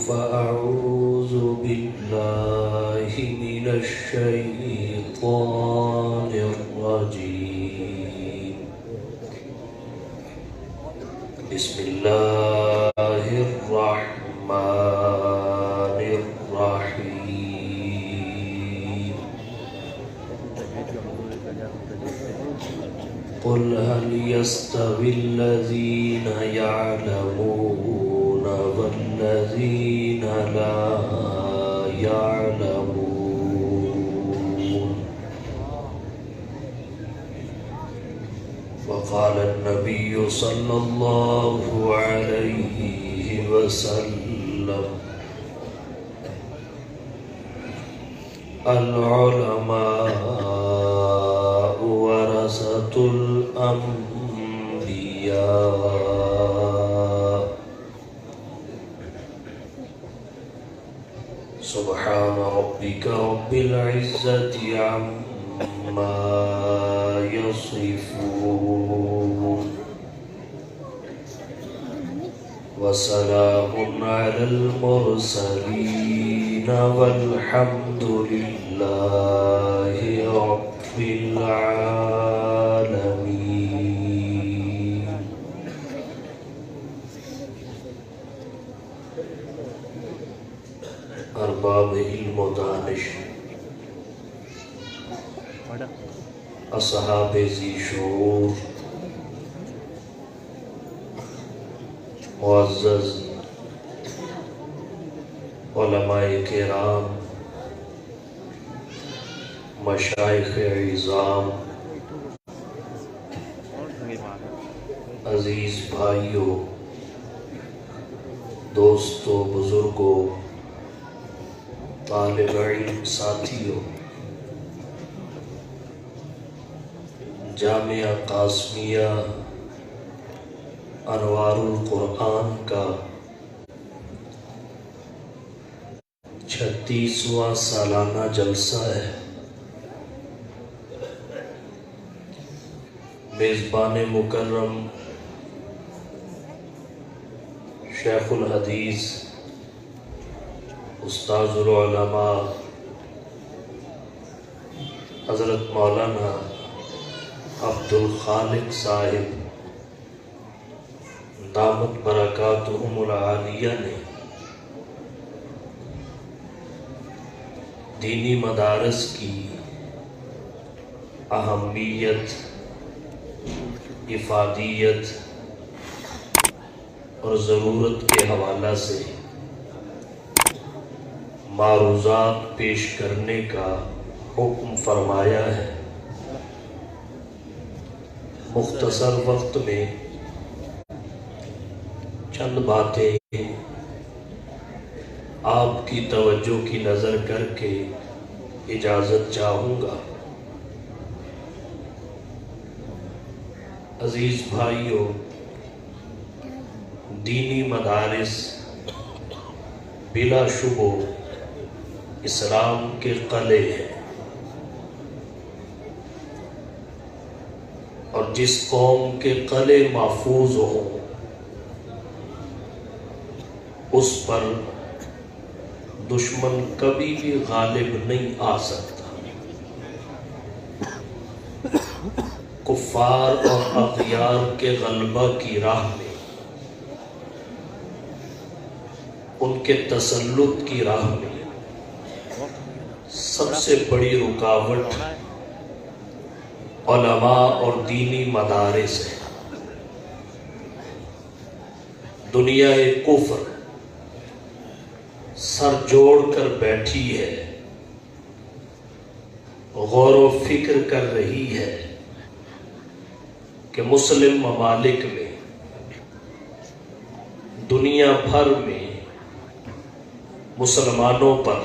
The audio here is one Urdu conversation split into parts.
فأعوذ بالله من الشيطان الرجيم. بسم الله الرحمن الرحيم. قل هل يستوي الذين يعلمون والذين لا يعلمون. وقال النبي صلى الله عليه وسلم: العلماء ورثة الأنبياء. سبحان ربك رب العزة عما يصفون وسلام على المرسلين والحمد لله رب العالمين. ارباب علم و دانش، اصحاب ذی شعور، معزز علماء کرام، مشائخ عظام، عزیز بھائیوں، دوستوں، بزرگوں، طالب علم ساتھیوں، جامعہ قاسمیہ انوار القرآن کا 36واں سالانہ جلسہ ہے۔ میزبان مکرم شیخ الحدیث استاذ العلماء حضرت مولانا عبدالخالق صاحب دامت برکاتہم العالیہ نے دینی مدارس کی اہمیت، افادیت اور ضرورت کے حوالہ سے معروضات پیش کرنے کا حکم فرمایا ہے۔ مختصر وقت میں چند باتیں آپ کی توجہ کی نظر کر کے اجازت چاہوں گا۔ عزیز بھائیوں، دینی مدارس بلا شبہ اسلام کے قلعے ہیں، اور جس قوم کے قلعے محفوظ ہوں اس پر دشمن کبھی بھی غالب نہیں آ سکتا۔ کفار اور اغیار کے غلبہ کی راہ میں، ان کے تسلط کی راہ میں سب سے بڑی رکاوٹ علماء اور دینی مدارس ہے۔ دنیا کفر سر جوڑ کر بیٹھی ہے، غور و فکر کر رہی ہے کہ مسلم ممالک میں، دنیا بھر میں مسلمانوں پر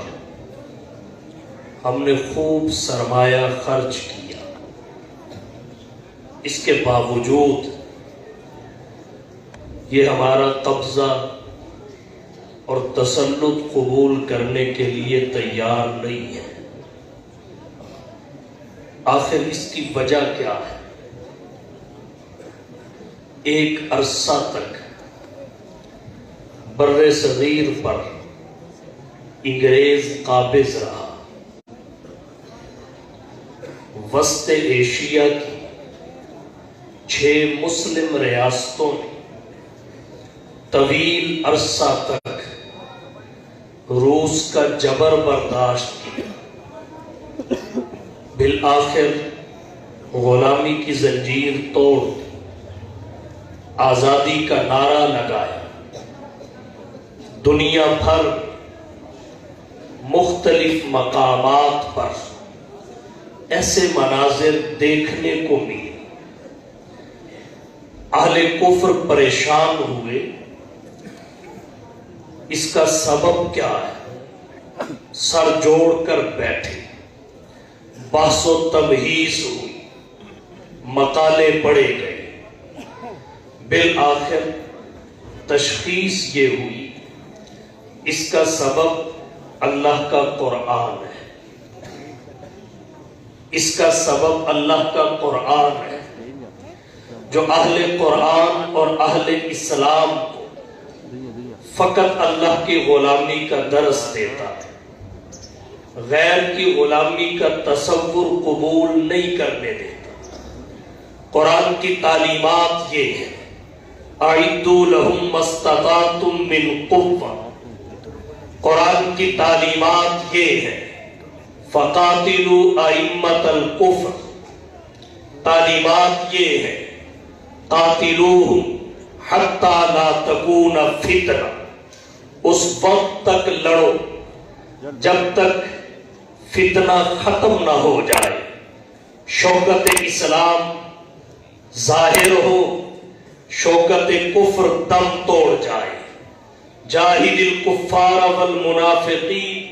ہم نے خوب سرمایہ خرچ کیا، اس کے باوجود یہ ہمارا قبضہ اور تسلط قبول کرنے کے لیے تیار نہیں ہے۔ آخر اس کی وجہ کیا ہے؟ ایک عرصہ تک بر صغیر پر انگریز قابض رہا۔ وسط ایشیا کی 6 مسلم ریاستوں نے طویل عرصہ تک روس کا جبر برداشت کیا، بالآخر غلامی کی زنجیر توڑ آزادی کا نعرہ لگایا۔ دنیا بھر مختلف مقامات پر ایسے مناظر دیکھنے کو ملے۔ اہل کفر پریشان ہوئے، اس کا سبب کیا ہے؟ سر جوڑ کر بیٹھے، بحث و تبحیث ہوئی، مقالے پڑھے گئے۔ بالآخر تشخیص یہ ہوئی اس کا سبب اللہ کا قرآن ہے، اس کا سبب اللہ کا قرآن ہے، جو اہل قرآن اور اہل اسلام کو فقط اللہ کی غلامی کا درس دیتا ہے، غیر کی غلامی کا تصور قبول نہیں کرنے دیتا۔ قرآن کی تعلیمات یہ ہے، اعدوا لهم ما استطعتم من قوة۔ قرآن کی تعلیمات یہ ہے، فقاتلوا ائمة الكفر۔ تعلیمات یہ ہے، قاتلوہم حتی لا تکون فتنہ۔ اس وقت تک لڑو جب تک فتنہ ختم نہ ہو جائے، شوکت اسلام ظاہر ہو، شوکت کفر دم توڑ جائے۔ جاہد الکفار والمنافقین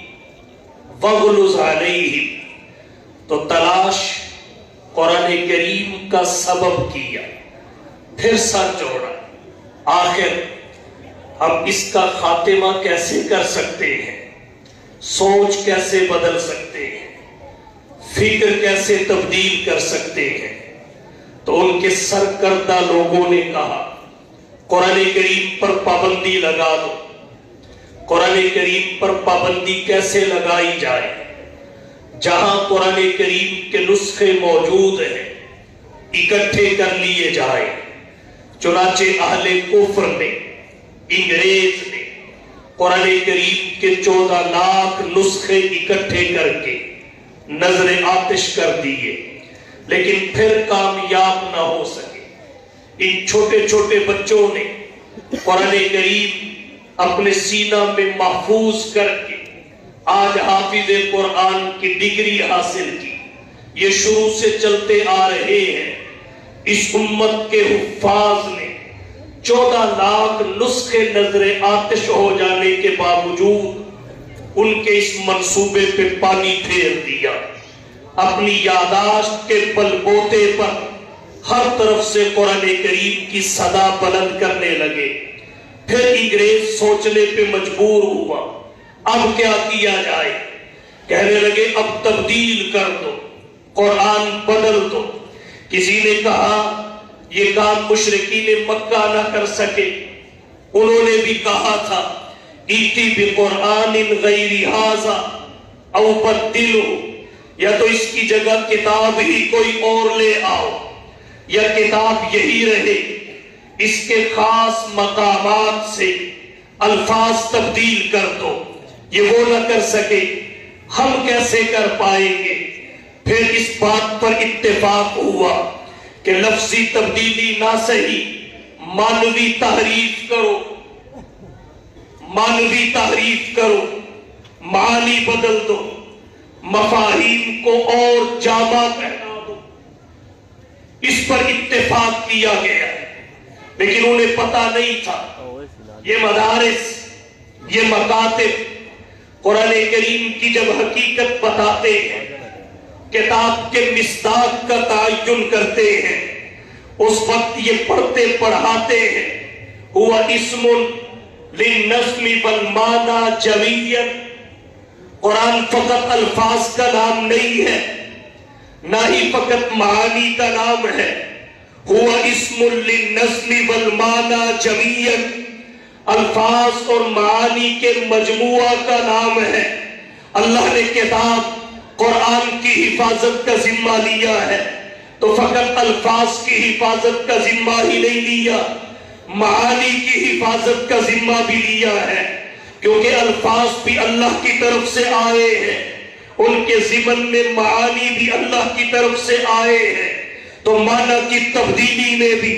واغلظ علیہم۔ تو تلاش قرآن کریم کا سبب کیا، پھر سر جوڑا۔ آخر ہم اس کا خاتمہ کیسے کر سکتے ہیں؟ سوچ کیسے بدل سکتے ہیں؟ فکر کیسے تبدیل کر سکتے ہیں؟ تو ان کے سرکردہ لوگوں نے کہا قرآن کریم پر پابندی لگا دو۔ قرآن کریم پر پابندی کیسے لگائی جائے؟ جہاں قرآن کریم کے نسخے موجود ہیں اکٹھے کر لیے جائیں۔ چنانچہ اہل کفر نے، انگریز نے قرآن کریم کے 14 لاکھ نسخے اکٹھے کر کے نظر آتش کر دیے، لیکن پھر کامیاب نہ ہو سکے۔ ان چھوٹے چھوٹے بچوں نے قرآن کریم اپنے سینہ میں محفوظ کر کے آج حافظ قرآن کی ڈگری حاصل کی۔ یہ شروع سے چلتے آ رہے ہیں۔ اس امت کے حفاظ نے 14 لاکھ نسخے نظر آتش ہو جانے کے باوجود ان کے اس منصوبے پہ پانی پھیر دیا۔ اپنی یاداشت کے بل بوتے پر ہر طرف سے قرآن کریم کی صدا بلند کرنے لگے۔ پھر انگریز سوچنے پہ مجبور ہوا، اب کیا کیا جائے؟ کہنے لگے اب تبدیل کر دو، قرآن بدل دو۔ کسی نے کہا یہ کام مشرکین مکہ نہ کر سکے، انہوں نے بھی کہا تھا ایتی بقرآن غیر ھذا او بدلو، یا تو اس کی جگہ کتاب ہی کوئی اور لے آؤ یا کتاب یہی رہے، اس کے خاص مقامات سے الفاظ تبدیل کر دو۔ یہ وہ نہ کر سکے، ہم کیسے کر پائیں گے؟ پھر اس بات پر اتفاق ہوا کہ لفظی تبدیلی نہ صحیح، معنوی تحریف کرو، معنوی تحریف کرو، معانی بدل دو، مفاہیم کو اور جامع پہنا دو۔ اس پر اتفاق کیا گیا، لیکن انہیں پتہ نہیں تھا یہ مدارس، یہ مکاتب قرآن کریم کی جب حقیقت بتاتے ہیں، کتاب کے مصداق کا تعین کرتے ہیں، اس وقت یہ پڑھتے پڑھاتے ہیں ہوا اسم للنظم والمعنی جميعا۔ قرآن فقط الفاظ کا نام نہیں ہے، نہ ہی فقط معانی کا نام ہے، ہوا اسم للنظم والمعنی جميعا۔ الفاظ اور معانی کے مجموعہ کا نام ہے۔ اللہ نے کتاب قرآن کی حفاظت کا ذمہ لیا ہے تو فقط الفاظ کی حفاظت کا ذمہ ہی نہیں لیا، معانی کی حفاظت کا ذمہ بھی لیا ہے، کیونکہ الفاظ بھی اللہ کی طرف سے آئے ہیں، ان کے ضمن میں معانی بھی اللہ کی طرف سے آئے ہیں۔ تو معنی کی تبدیلی میں بھی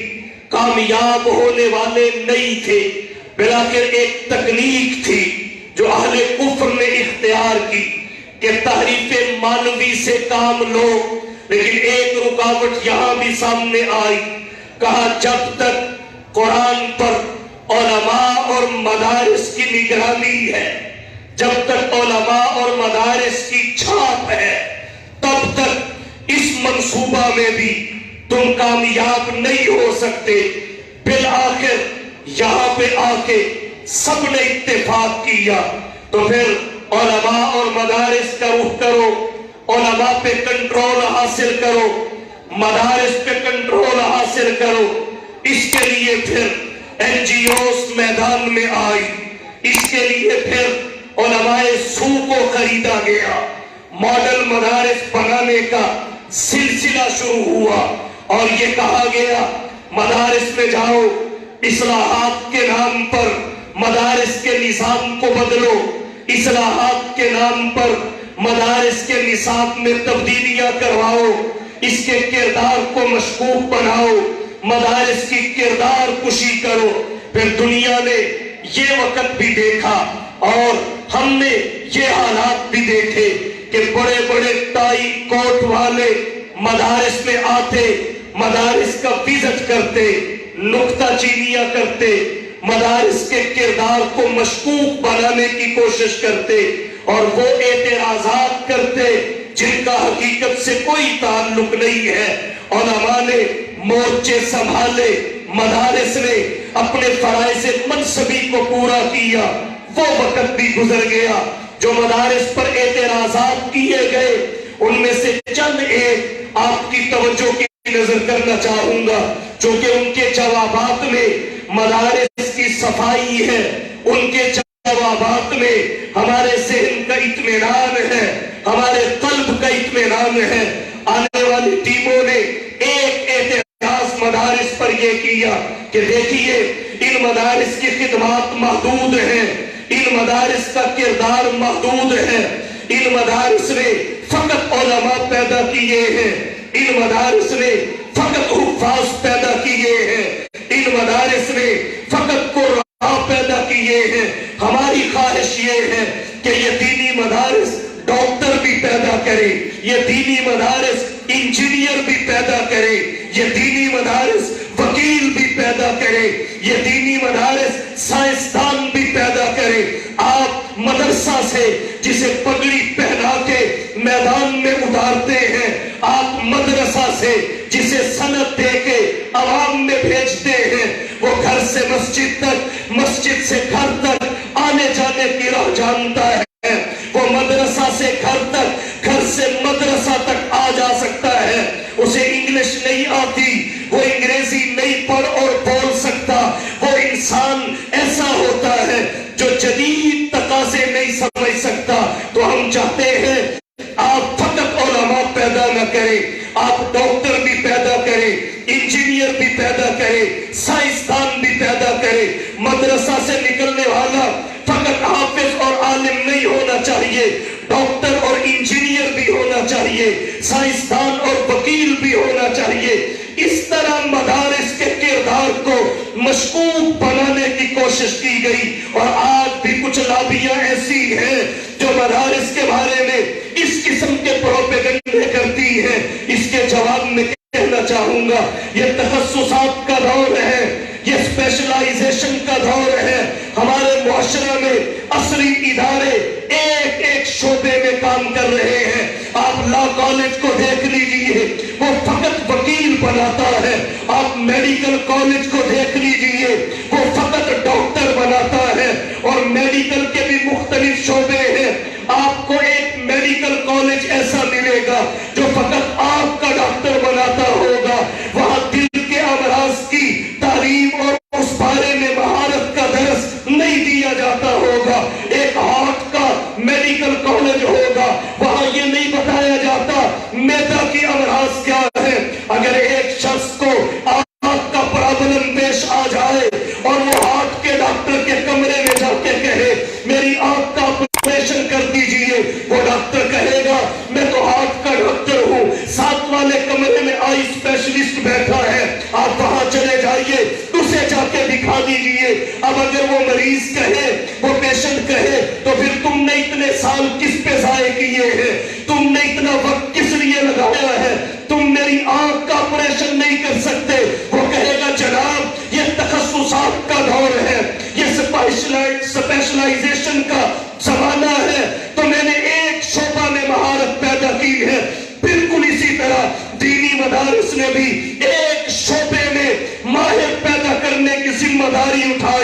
کامیاب ہونے والے نہیں تھے، بلاخر ایک تکنیک تھی جو اہل کفر نے اختیار کی کہ تحریف معنوی سے کام لو، لیکن ایک رکاوٹ یہاں بھی سامنے آئی، کہا جب تک قرآن پر علماء اور مدارس کی نگرانی ہے، جب تک علماء اور مدارس کی چھاپ ہے، تب تک اس منصوبہ میں بھی تم کامیاب نہیں ہو سکتے۔ بالآخر یہاں پہ آ کے سب نے اتفاق کیا، تو پھر علماء اور مدارس کا رخ کرو، علماء پہ کنٹرول حاصل کرو، مدارس پہ کنٹرول حاصل کرو۔ اس کے لیے پھر این جی اوز میدان میں آئی، اس کے لیے پھر علماء سو کو خریدا گیا، ماڈل مدارس بنانے کا سلسلہ شروع ہوا اور یہ کہا گیا مدارس میں جاؤ، اصلاحات کے نام پر مدارس کے نظام کو بدلو، اصلاحات کے نام پر مدارس کے نصاب میں تبدیلیاں کرواؤ، اس کے کردار کو مشکوک بناؤ، مدارس کی کردار کشی کرو۔ پھر دنیا نے یہ وقت بھی دیکھا اور ہم نے یہ حالات بھی دیکھے کہ بڑے بڑے ٹائی کوٹ والے مدارس میں آتے، مدارس کا وزٹ کرتے، نکتہ چینیاں کرتے، مدارس کے کردار کو مشکوک بنانے کی کوشش کرتے اور وہ اعتراضات کرتے جن کا حقیقت سے کوئی تعلق نہیں ہے۔ علماء نے مورچے سنبھالے، مدارس نے اپنے فرائض منصبی کو پورا کیا۔ وہ وقت بھی گزر گیا جو مدارس پر اعتراضات کیے گئے، ان میں سے چند ایک آپ کی توجہ کی نظر کرنا چاہوں گا، چونکہ ان کے جوابات میں مدارس کی صفائی ہے، ان کے جوابات میں ہمارے ذہن کا اطمینان ہے، ہمارے قلب کا اطمینان ہے۔ آنے والی ٹیموں نے ایک اعتراض مدارس پر یہ کیا کہ دیکھیے ان مدارس کی خدمات محدود ہیں، ان مدارس کا کردار محدود ہے، ان مدارس نے فقط علماء پیدا کیے ہیں، ان مدارس نے فقط حفاظ پیدا کیے ہیں، ان مدارس نے فقط قراء پیدا کیے ہیں۔ ہماری خواہش یہ ہے کہ یہ دینی مدارس ڈاکٹر بھی پیدا کرے، یہ دینی مدارس انجینئر بھی پیدا کرے، یہ دینی مدارس وکیل بھی پیدا کرے، یہ دینی مدارس سائنسدان بھی پیدا کرے۔ آپ مدرسہ سے جسے پگڑی پہنا کے میدان میں اتارتے ہیں، آپ مدرسہ سے جسے سند دے کے عوام میں بھیجتے ہیں، وہ گھر سے مسجد تک، مسجد سے گھر تک آنے جانے کی راہ جانتا ہے، وہ مدرسہ سے گھر تک، گھر سے مدرسہ تک آ جا سکتا ہے۔ اسے انگلش نہیں آتی، وہ انگریزی نہیں پڑھ اور بول سکتا، وہ انسان ایسا ہوتا ہے جو جدید تقاضے نہیں سمجھ سکتا۔ تو ہم چاہتے ہیں آپ فقط علماء پیدا نہ کریں، آپ ڈاکٹر بھی پیدا کریں، انجینئر بھی پیدا کریں، سائنسدان بھی پیدا کریں۔ مدرسہ سے نکلنے والا فقط حافظ اور عالم نہیں ہونا چاہیے، ڈاکٹر اور انجینئر بھی ہونا چاہیے، سائنسدان اور وکیل بھی ہونا چاہیے۔ اس طرح مدارس کے کردار کو مشکوک بنانے کی کوشش کی گئی، اور آج بھی کچھ لابیاں ایسی ہیں جو مدارس کے بارے میں اس قسم کے پروپیگنڈے کرتی ہیں۔ اس کے جواب میں کہنا چاہوں گا یہ تخصصات کا دور ہے، یہ اسپیشلائزیشن کا دور ہے۔ ہمارے معاشرہ میں عصری ادارے ایک ایک شعبے میں کام کر رہے ہیں۔ آپ لا کالج کو دیکھ لیجئے، وہ فقط وکیل بناتا ہے۔ آپ میڈیکل کالج کو دیکھ لیجئے، وہ فقط ڈاکٹر بناتا ہے، اور میڈیکل کے بھی مختلف شعبے ہیں۔ آپ کو ایک میڈیکل کالج ایسا ملے گا جو فقط آپ کا ڈاکٹر بناتا ہوگا، وہاں دل کے امراض کی تعلیم اور اس بارے میں مہارت کا درس میڈیکل کالج ہوگا، وہاں یہ نہیں بتایا جاتا میدا کی امراض کیا ہے۔ اگر ایک شخص کو آنکھ کا پرابلم پیش آ جائے اور وہ ہارٹ کے ڈاکٹر کے کمرے میں جا کے کہے میری آنکھ کا آپریشن کر دیجئے، وہ ڈاکٹر کہے گا میں تو ہارٹ کا ڈاکٹر ہوں، ساتھ والے کمرے میں آئی اسپیشلسٹ بیٹھا ہے، آپ وہاں چلے جائیے، اسے جا کے دکھا دیجئے۔ اب اگر وہ مریض کہے، وہ پیشنٹ کہے تو پھر تم نے اتنے سال کس پہ ضائع کیے ہیں، تم نے اتنا وقت کس لیے لگایا ہے، تم میری آنکھ کا آپریشن نہیں کر سکتے۔ وہ کہے گا جناب یہ تخصصات کا دور ہے، یہ اسپیشلائزیشن کا زمانہ ہے، تو میں نے ایک شعبہ میں مہارت پیدا کی ہے۔ بالکل اسی طرح دینی مدارس نے بھی ایک شعبے میں ماہر پیدا کرنے کی ذمہ داری اٹھائی